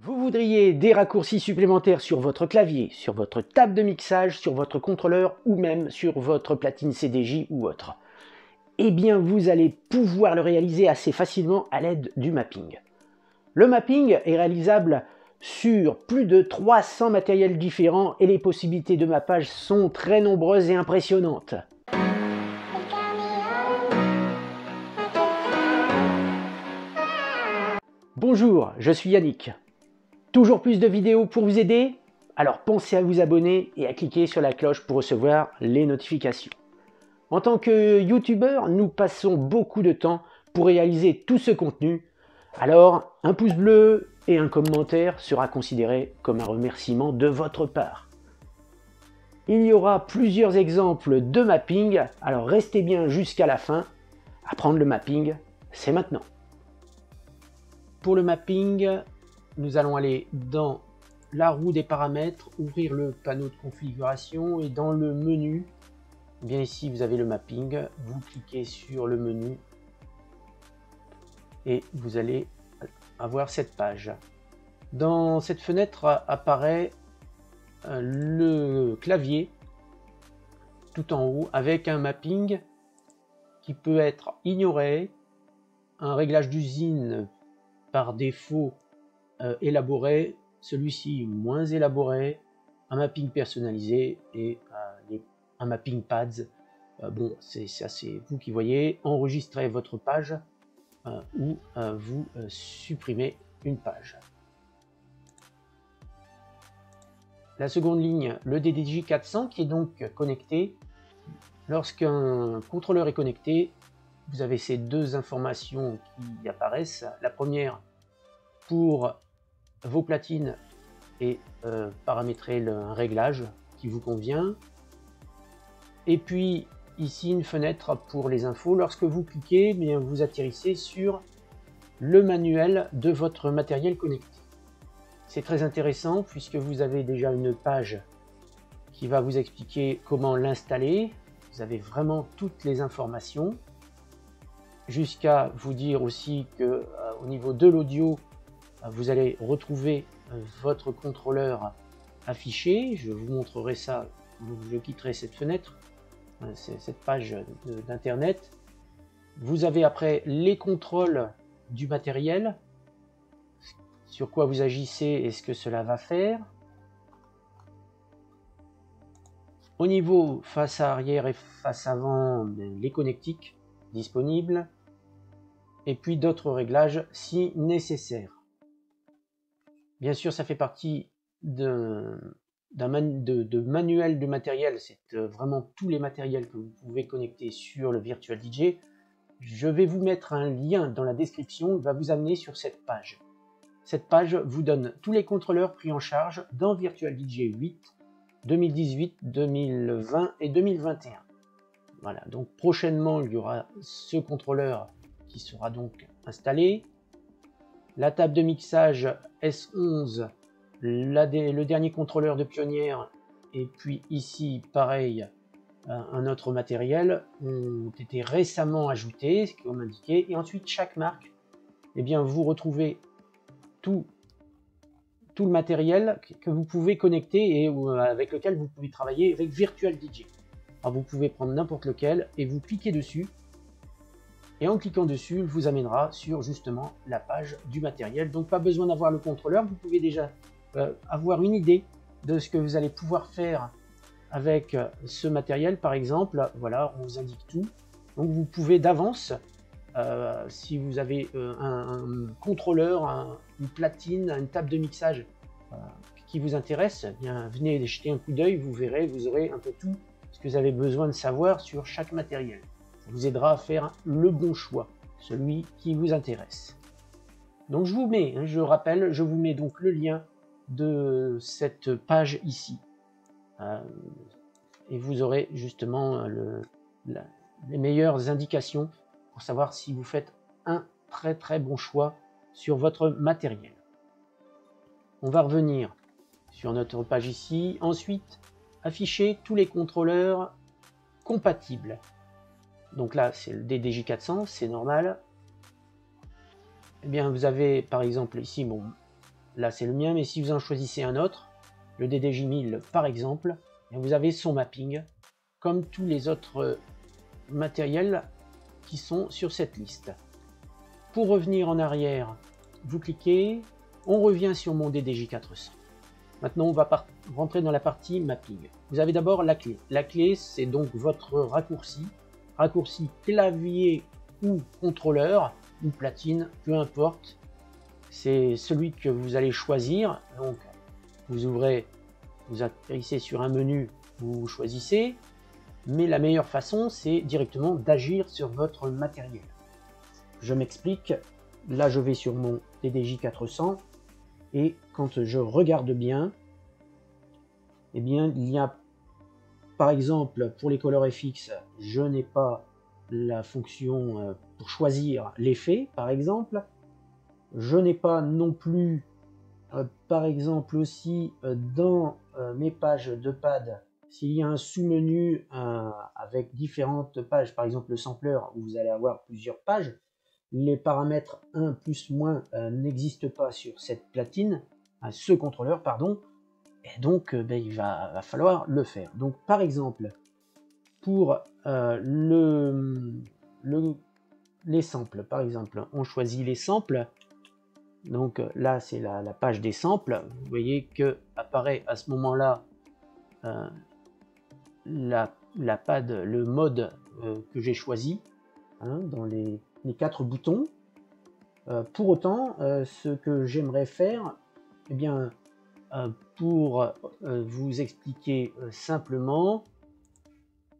Vous voudriez des raccourcis supplémentaires sur votre clavier, sur votre table de mixage, sur votre contrôleur ou même sur votre platine CDJ ou autre. Eh bien, vous allez pouvoir le réaliser assez facilement à l'aide du mapping. Le mapping est réalisable sur plus de 300 matériels différents et les possibilités de mappage sont très nombreuses et impressionnantes. Bonjour, je suis Yannick. Toujours plus de vidéos pour vous aider? Alors pensez à vous abonner et à cliquer sur la cloche pour recevoir les notifications. En tant que youtubeur, nous passons beaucoup de temps pour réaliser tout ce contenu. Alors, un pouce bleu et un commentaire sera considéré comme un remerciement de votre part. Il y aura plusieurs exemples de mapping, alors restez bien jusqu'à la fin. Apprendre le mapping, c'est maintenant. Pour le mapping, nous allons aller dans la roue des paramètres, ouvrir le panneau de configuration et dans le menu, bien ici vous avez le mapping, vous cliquez sur le menu et vous allez avoir cette page. Dans cette fenêtre apparaît le clavier tout en haut avec un mapping qui peut être ignoré, un réglage d'usine par défaut élaboré, celui-ci moins élaboré, un mapping personnalisé et un mapping pads. Bon, c'est vous qui voyez. Enregistrez votre page ou vous supprimez une page. La seconde ligne, le DDJ 400 qui est donc connecté. Lorsqu'un contrôleur est connecté, vous avez ces deux informations qui apparaissent. La première pour vos platines et paramétrer un réglage qui vous convient. Et puis ici une fenêtre pour les infos. Lorsque vous cliquez, bien, vous atterrissez sur le manuel de votre matériel connecté. C'est très intéressant puisque vous avez déjà une page qui va vous expliquer comment l'installer. Vous avez vraiment toutes les informations, jusqu'à vous dire aussi que au niveau de l'audio, vous allez retrouver votre contrôleur affiché. Je vous montrerai ça, je quitterai cette fenêtre, cette page d'internet. Vous avez après les contrôles du matériel, sur quoi vous agissez et ce que cela va faire. Au niveau face arrière et face avant, les connectiques disponibles, et puis d'autres réglages si nécessaire. Bien sûr, ça fait partie de manuel de matériel. C'est vraiment tous les matériels que vous pouvez connecter sur le Virtual DJ. Je vais vous mettre un lien dans la description, il va vous amener sur cette page. Cette page vous donne tous les contrôleurs pris en charge dans Virtual DJ 8, 2018, 2020 et 2021. Voilà, donc prochainement, il y aura ce contrôleur qui sera donc installé. La table de mixage S11, le dernier contrôleur de pionnière, et puis ici, pareil, un autre matériel ont été récemment ajoutés, ce qu'on m'indiquait. Et ensuite, chaque marque, eh bien, vous retrouvez tout le matériel que vous pouvez connecter et avec lequel vous pouvez travailler avec Virtual DJ. Alors, vous pouvez prendre n'importe lequel et vous cliquez dessus. Et en cliquant dessus, il vous amènera sur justement la page du matériel. Donc pas besoin d'avoir le contrôleur, vous pouvez déjà avoir une idée de ce que vous allez pouvoir faire avec ce matériel. Par exemple, voilà, on vous indique tout. Donc vous pouvez d'avance, si vous avez un contrôleur, une platine, une table de mixage qui vous intéresse, eh bien, venez jeter un coup d'œil, vous verrez, vous aurez un peu tout ce que vous avez besoin de savoir sur chaque matériel. Vous aidera à faire le bon choix, celui qui vous intéresse. Donc je vous mets, je rappelle, je vous mets donc le lien de cette page ici. Et vous aurez justement les meilleures indications pour savoir si vous faites un très bon choix sur votre matériel. On va revenir sur notre page ici. Ensuite, afficher tous les contrôleurs compatibles. Donc là, c'est le DDJ 400, c'est normal. Eh bien, vous avez par exemple ici, bon, là c'est le mien, mais si vous en choisissez un autre, le DDJ 1000 par exemple, vous avez son mapping, comme tous les autres matériels qui sont sur cette liste. Pour revenir en arrière, vous cliquez, on revient sur mon DDJ 400. Maintenant, on va rentrer dans la partie mapping. Vous avez d'abord la clé. La clé, c'est donc votre raccourci clavier ou contrôleur, ou platine, peu importe. C'est celui que vous allez choisir. Donc, vous ouvrez, vous atterrissez sur un menu, vous choisissez. Mais la meilleure façon, c'est directement d'agir sur votre matériel. Je m'explique. Là, je vais sur mon DDJ 400. Et quand je regarde bien, eh bien, il y a, par exemple, pour les Color FX, je n'ai pas la fonction pour choisir l'effet, par exemple. Je n'ai pas non plus, par exemple, aussi dans mes pages de pad, s'il y a un sous-menu avec différentes pages, par exemple le sampler, où vous allez avoir plusieurs pages, les paramètres 1 plus moins n'existent pas sur cette platine, ce contrôleur, pardon, et donc il va falloir le faire. Donc par exemple, pour les samples, par exemple, on choisit les samples, donc là c'est la page des samples, vous voyez que apparaît à ce moment-là la pad, le mode que j'ai choisi, hein, dans les 4 boutons. Pour autant, ce que j'aimerais faire, eh bien, pour vous expliquer simplement,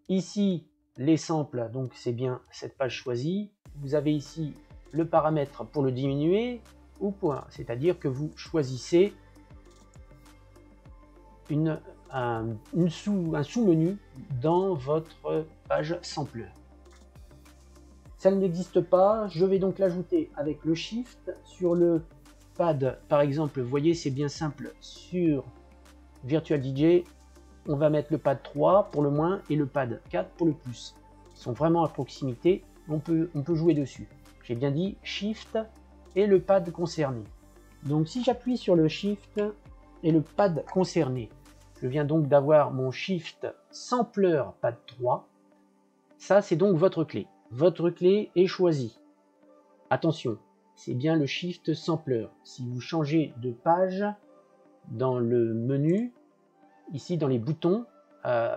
ici les samples, donc c'est bien cette page choisie. Vous avez ici le paramètre pour le diminuer ou point, c'est-à-dire que vous choisissez un sous-menu dans votre page sampler. Ça n'existe pas, je vais donc l'ajouter avec le Shift sur le pad. Par exemple, vous voyez, c'est bien simple, sur Virtual DJ, on va mettre le pad 3 pour le moins et le pad 4 pour le plus. Ils sont vraiment à proximité, on peut jouer dessus. J'ai bien dit Shift et le pad concerné. Donc si j'appuie sur le Shift et le pad concerné, je viens donc d'avoir mon Shift Sampler pad 3. Ça, c'est donc votre clé. Votre clé est choisie. Attention, c'est bien le Shift Sampler. Si vous changez de page dans le menu, ici dans les boutons,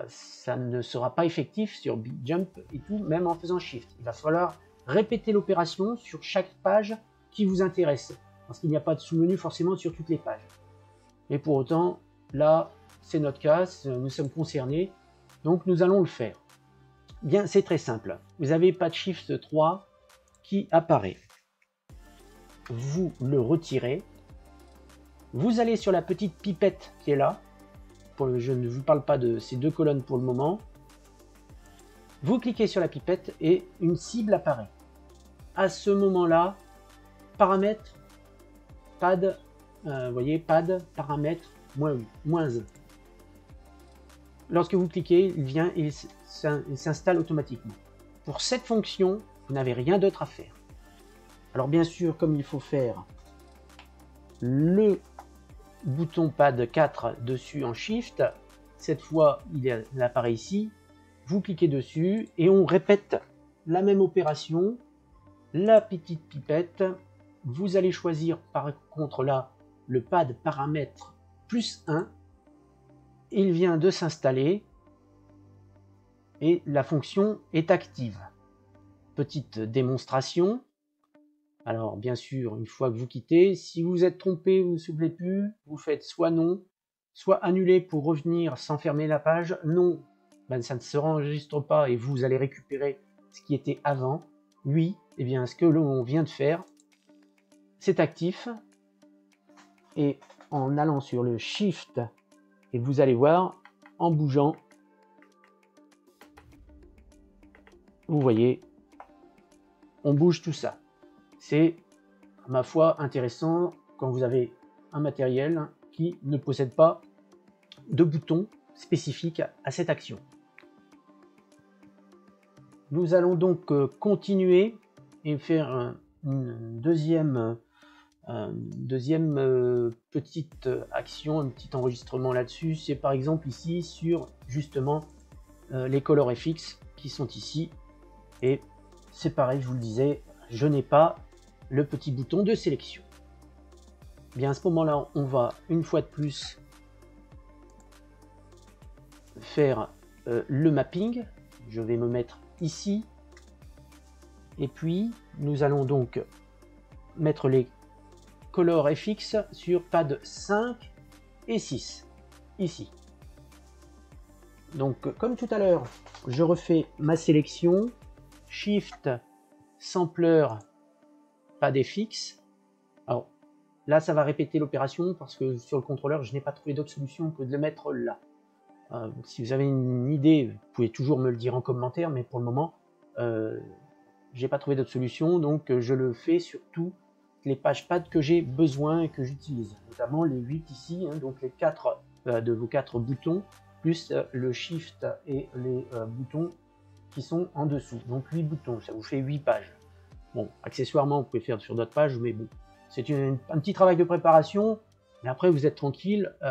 ça ne sera pas effectif sur Big Jump et tout, même en faisant Shift. Il va falloir répéter l'opération sur chaque page qui vous intéresse, parce qu'il n'y a pas de sous-menu forcément sur toutes les pages. Mais pour autant, là, c'est notre cas, nous sommes concernés, donc nous allons le faire. Bien, c'est très simple. Vous avez Pad Shift 3 qui apparaît. Vous le retirez. Vous allez sur la petite pipette qui est là. Je ne vous parle pas de ces deux colonnes pour le moment. Vous cliquez sur la pipette et une cible apparaît. À ce moment-là, paramètres, pad, vous voyez, pad, paramètres, moins 1. Lorsque vous cliquez, il vient et il s'installe automatiquement. Pour cette fonction, vous n'avez rien d'autre à faire. Alors bien sûr, comme il faut faire le bouton pad 4 dessus en Shift, cette fois il apparaît ici, vous cliquez dessus et on répète la même opération, la petite pipette, vous allez choisir par contre là le pad paramètre plus 1, il vient de s'installer et la fonction est active. Petite démonstration. Alors bien sûr, une fois que vous quittez, si vous êtes trompé, vous ne vous souvenez plus, vous faites soit non, soit annuler pour revenir sans fermer la page. Non, ça ne se enregistre pas et vous allez récupérer ce qui était avant. Oui, eh bien ce que l'on vient de faire, c'est actif. Et en allant sur le Shift, et vous allez voir, en bougeant, vous voyez, on bouge tout ça. C'est, ma foi, intéressant quand vous avez un matériel qui ne possède pas de bouton spécifique à cette action. Nous allons donc continuer et faire une deuxième Deuxième petite action, un petit enregistrement là-dessus, c'est par exemple ici sur justement les colors FX qui sont ici. Et c'est pareil, je vous le disais, je n'ai pas le petit bouton de sélection. Bien à ce moment-là, on va une fois de plus faire le mapping. Je vais me mettre ici. Et puis, nous allons donc mettre les colors FX sur pad 5 et 6, ici. Donc, comme tout à l'heure, je refais ma sélection, Shift, Sampler, pad FX. Alors, là, ça va répéter l'opération parce que sur le contrôleur, je n'ai pas trouvé d'autre solution que de le mettre là. Si vous avez une idée, vous pouvez toujours me le dire en commentaire, mais pour le moment, j'ai pas trouvé d'autre solution, donc je le fais sur tous les pages pad que j'ai besoin et que j'utilise, notamment les 8 ici, hein, donc les 4 de vos 4 boutons, plus le Shift et les boutons qui sont en dessous. Donc 8 boutons, ça vous fait 8 pages. Bon, accessoirement, vous pouvez faire sur d'autres pages, mais bon, c'est un petit travail de préparation, mais après vous êtes tranquille, vous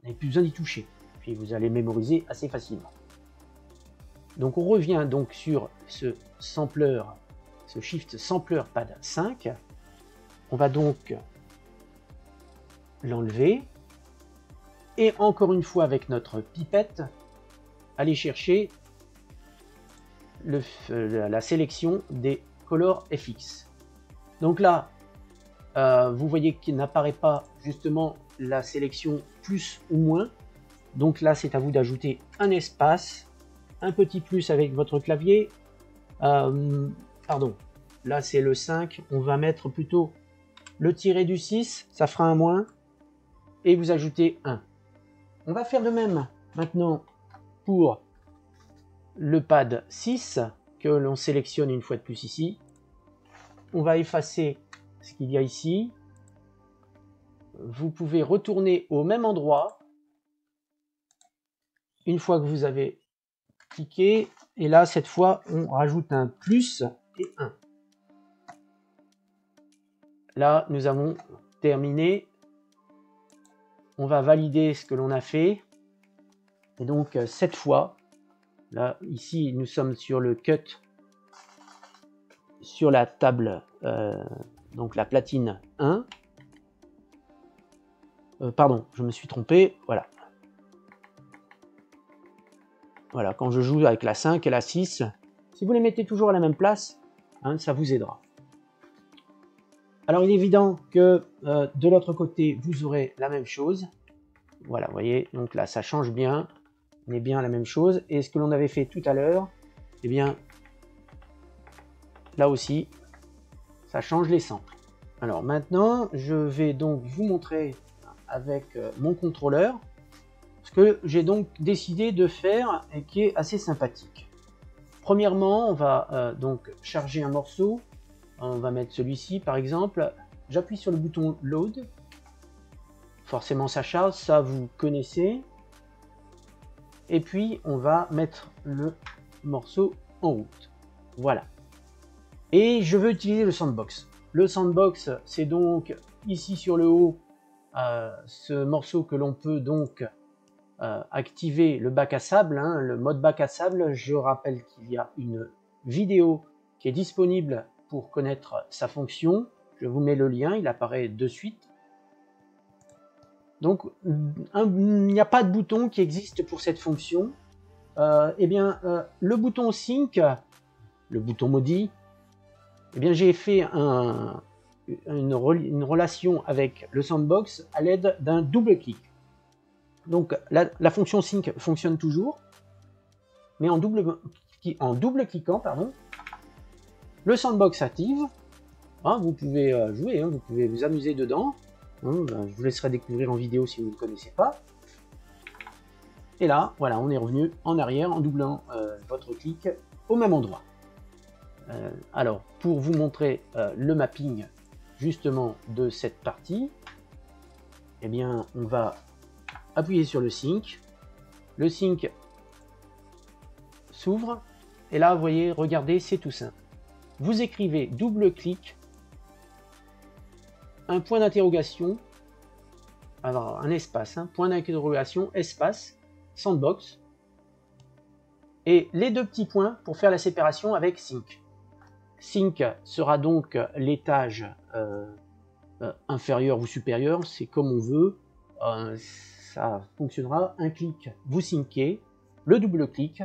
n'avez plus besoin d'y toucher. Puis vous allez mémoriser assez facilement. Donc on revient donc sur ce sampler, ce Shift Sampler Pad 5. On va donc l'enlever. Et encore une fois avec notre pipette, aller chercher la sélection des colors FX. Donc là, vous voyez qu'il n'apparaît pas justement la sélection plus ou moins. Donc là, c'est à vous d'ajouter un espace, un petit plus avec votre clavier. Pardon, là c'est le 5, on va mettre plutôt le tiré du 6, ça fera un moins, et vous ajoutez 1. On va faire de même maintenant pour le pad 6, que l'on sélectionne une fois de plus ici. On va effacer ce qu'il y a ici. Vous pouvez retourner au même endroit, une fois que vous avez cliqué, et là cette fois on rajoute un plus et 1. Là nous avons terminé, on va valider ce que l'on a fait, et donc cette fois, là ici nous sommes sur le cut, sur la table, donc la platine 1, pardon, je me suis trompé, voilà. Voilà, quand je joue avec la 5 et la 6, si vous les mettez toujours à la même place, hein, ça vous aidera. Alors il est évident que de l'autre côté, vous aurez la même chose. Voilà, vous voyez, donc là ça change bien, on est bien à la même chose. Et ce que l'on avait fait tout à l'heure, eh bien, là aussi, ça change les samples. Alors maintenant, je vais donc vous montrer avec mon contrôleur ce que j'ai donc décidé de faire et qui est assez sympathique. Premièrement, on va donc charger un morceau. On va mettre celui-ci par exemple. J'appuie sur le bouton Load. Forcément ça charge, ça vous connaissez. Et puis on va mettre le morceau en route. Voilà. Et je veux utiliser le sandbox. Le sandbox, c'est donc ici sur le haut, ce morceau que l'on peut donc activer le bac à sable, hein, le mode bac à sable. Je rappelle qu'il y a une vidéo qui est disponible pour connaître sa fonction. Je vous mets le lien, il apparaît de suite. Donc il n'y a pas de bouton qui existe pour cette fonction. Eh bien le bouton Sync, le bouton maudit, eh bien j'ai fait une relation avec le sandbox à l'aide d'un double clic. Donc la fonction sync fonctionne toujours, mais en double cliquant, pardon, le sandbox active. Hein, vous pouvez jouer, hein, vous pouvez vous amuser dedans. Hein, je vous laisserai découvrir en vidéo si vous ne le connaissez pas. Et là, voilà, on est revenu en arrière en doublant votre clic au même endroit. Alors, pour vous montrer le mapping justement de cette partie, eh bien, on va appuyer sur le sync. Le sync s'ouvre. Et là, vous voyez, regardez, c'est tout simple. Vous écrivez double clic un point d'interrogation, alors un espace, point d'interrogation, espace, sandbox, et les deux petits points pour faire la séparation avec sync. Sync sera donc l'étage inférieur ou supérieur, c'est comme on veut, ça fonctionnera, un clic, vous syncez, le double clic,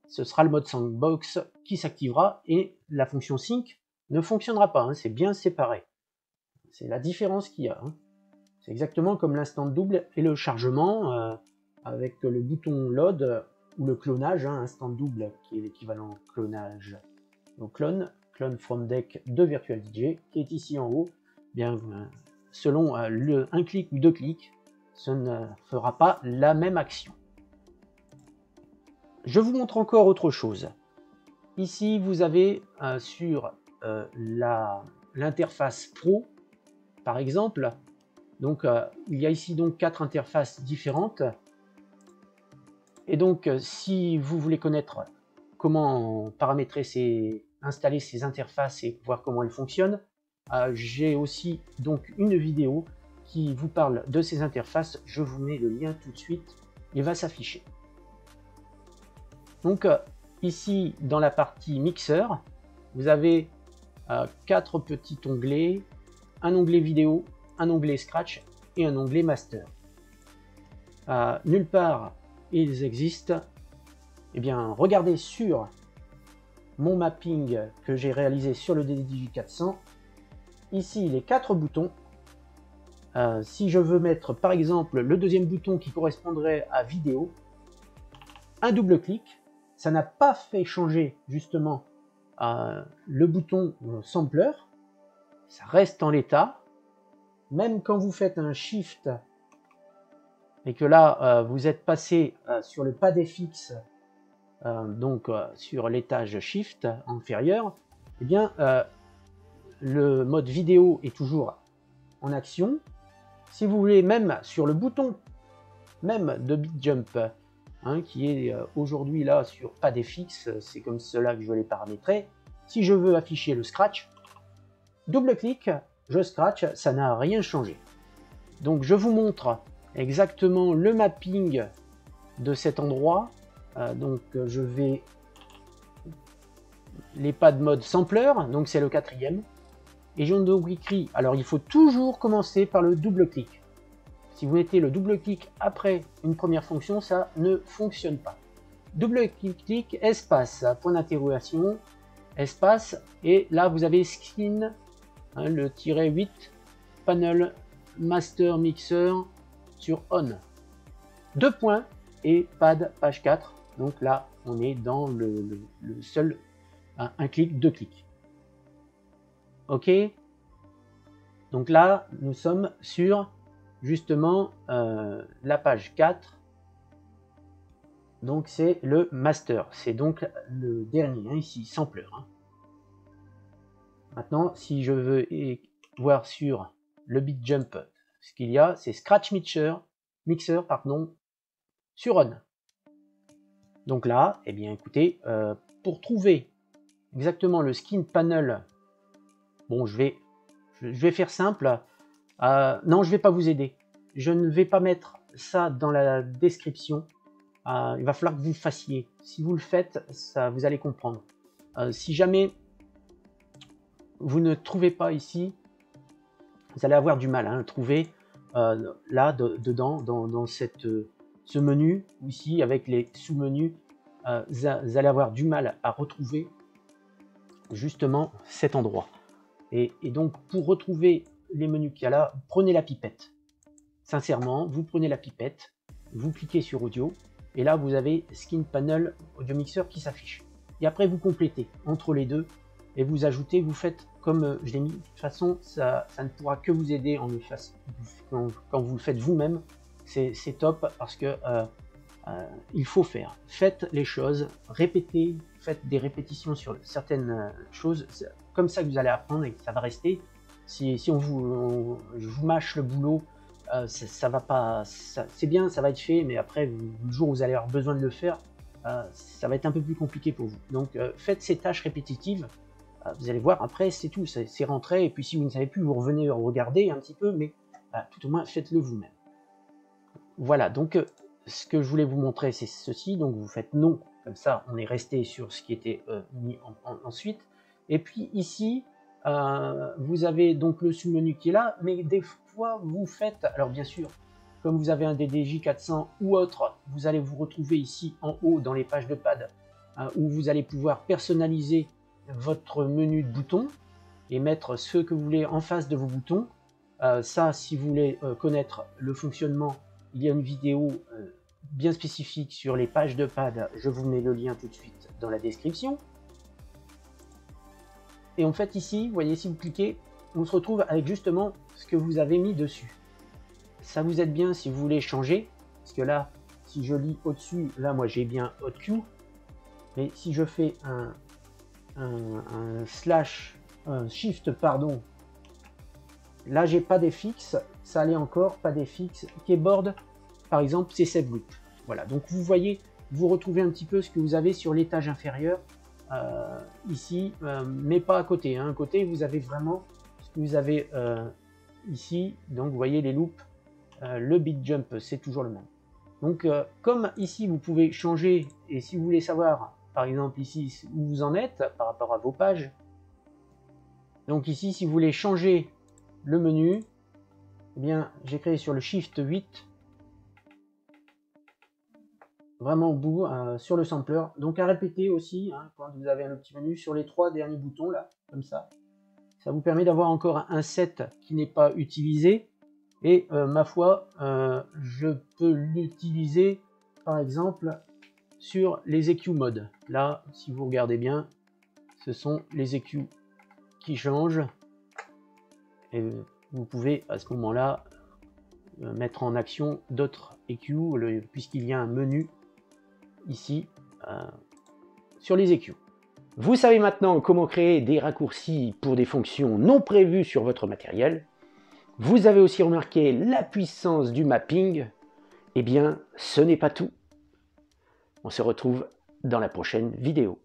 ce sera le mode sandbox qui s'activera et la fonction sync ne fonctionnera pas, c'est bien séparé. C'est la différence qu'il y a. C'est exactement comme l'instant double et le chargement avec le bouton load ou le clonage, instant double qui est l'équivalent clonage. Donc clone from deck de Virtual DJ qui est ici en haut. Bien, selon un clic ou deux clics, ça ne fera pas la même action. Je vous montre encore autre chose. Ici, vous avez sur l'interface Pro, par exemple, donc il y a ici donc 4 interfaces différentes. Et donc, si vous voulez connaître comment paramétrer installer ces interfaces et voir comment elles fonctionnent, j'ai aussi donc une vidéo qui vous parle de ces interfaces. Je vous mets le lien tout de suite, il va s'afficher. Donc ici dans la partie mixeur, vous avez 4 petits onglets, un onglet vidéo, un onglet scratch et un onglet master. Nulle part ils existent. Eh bien, regardez sur mon mapping que j'ai réalisé sur le DD400. Ici, les 4 boutons. Si je veux mettre par exemple le deuxième bouton qui correspondrait à vidéo, un double clic, ça n'a pas fait changer justement le bouton sampler, ça reste en l'état. Même quand vous faites un shift et que là vous êtes passé sur le pad FX, donc sur l'étage shift inférieur, eh bien le mode vidéo est toujours en action. Si vous voulez, même sur le bouton même de BitJump, qui est aujourd'hui là sur pad FX, c'est comme cela que je l'ai paramétré. Si je veux afficher le scratch, double clic, je scratch, ça n'a rien changé. Donc je vous montre exactement le mapping de cet endroit. Donc je vais les pads mode sampler, donc c'est le 4e. Et j'ai donc écrit, alors il faut toujours commencer par le double clic. Si vous mettez le double clic après une première fonction, ça ne fonctionne pas. Double clic, espace, point d'interrogation, espace, et là vous avez skin, le tiret 8, panel, master, mixer, sur on. 2 points et pad page 4. Donc là, on est dans le seul un clic, 2 clics. Ok. Donc là, nous sommes sur justement la page 4. Donc c'est le master. C'est donc le dernier ici, sampler. Maintenant, si je veux voir sur le BitJump, ce qu'il y a, c'est Scratch Mixer, pardon, sur On. Donc là, eh bien écoutez, pour trouver exactement le skin panel, bon, je vais faire simple. Non, je vais pas vous aider. Je ne vais pas mettre ça dans la description. Il va falloir que vous fassiez. Si vous le faites, ça, vous allez comprendre. Si jamais vous ne trouvez pas ici, vous allez avoir du mal à trouver là dedans dans ce menu ici avec les sous-menus. Vous allez avoir du mal à retrouver justement cet endroit. Et donc pour retrouver les menus qu'il y a là, prenez la pipette. Sincèrement, vous prenez la pipette, vous cliquez sur audio et là vous avez Skin Panel Audio Mixer qui s'affiche. Et après vous complétez entre les deux et vous ajoutez, vous faites comme je l'ai mis. De toute façon, ça ne pourra que vous aider quand vous le faites vous-même. C'est top parce que il faut faire. Faites les choses, répétez, faites des répétitions sur certaines choses. C'est comme ça que vous allez apprendre et que ça va rester. Si je vous mâche le boulot, ça va pas. C'est bien, ça va être fait, mais après, le jour où vous allez avoir besoin de le faire, ça va être un peu plus compliqué pour vous. Donc, faites ces tâches répétitives Vous allez voir, après, c'est tout, c'est rentré. Et puis, si vous ne savez plus, vous revenez regarder un petit peu, mais tout au moins, faites-le vous-même. Voilà, donc, ce que je voulais vous montrer, c'est ceci. Donc, vous faites non, comme ça, on est resté sur ce qui était mis ensuite. Et puis, ici, vous avez donc le sous-menu qui est là, mais des fois, vous faites... Alors, bien sûr, comme vous avez un DDJ 400 ou autre, vous allez vous retrouver ici en haut dans les pages de pad, où vous allez pouvoir personnaliser votre menu de boutons et mettre ce que vous voulez en face de vos boutons. Ça, si vous voulez connaître le fonctionnement, il y a une vidéo bien spécifique sur les pages de pad. Je vous mets le lien tout de suite dans la description. Et en fait, ici, vous voyez, si vous cliquez, on se retrouve avec justement ce que vous avez mis dessus. Ça vous aide bien si vous voulez changer, parce que là, si je lis au-dessus, là, moi, j'ai bien HotQ. Mais si je fais un shift, pardon, là j'ai pas des fixes, ça allait encore, pas des fixes. Keyboard, par exemple, c'est Save Loop. Voilà, donc vous voyez, vous retrouvez un petit peu ce que vous avez sur l'étage inférieur ici, mais pas à côté. À côté, vous avez vraiment ce que vous avez ici. Donc vous voyez les loops, le beat jump, c'est toujours le même. Donc comme ici vous pouvez changer, et si vous voulez savoir par exemple ici où vous en êtes par rapport à vos pages, donc ici si vous voulez changer le menu, eh bien j'ai créé sur le Shift 8, vraiment au bout, sur le sampler, donc à répéter aussi, quand vous avez un petit menu sur les 3 derniers boutons là, comme ça vous permet d'avoir encore un set qui n'est pas utilisé. Et ma foi, je peux l'utiliser par exemple sur les EQ modes. Là, si vous regardez bien, ce sont les EQ qui changent. Et vous pouvez à ce moment-là mettre en action d'autres EQ, puisqu'il y a un menu ici sur les EQ. Vous savez maintenant comment créer des raccourcis pour des fonctions non prévues sur votre matériel. Vous avez aussi remarqué la puissance du mapping. Eh bien, ce n'est pas tout. On se retrouve dans la prochaine vidéo.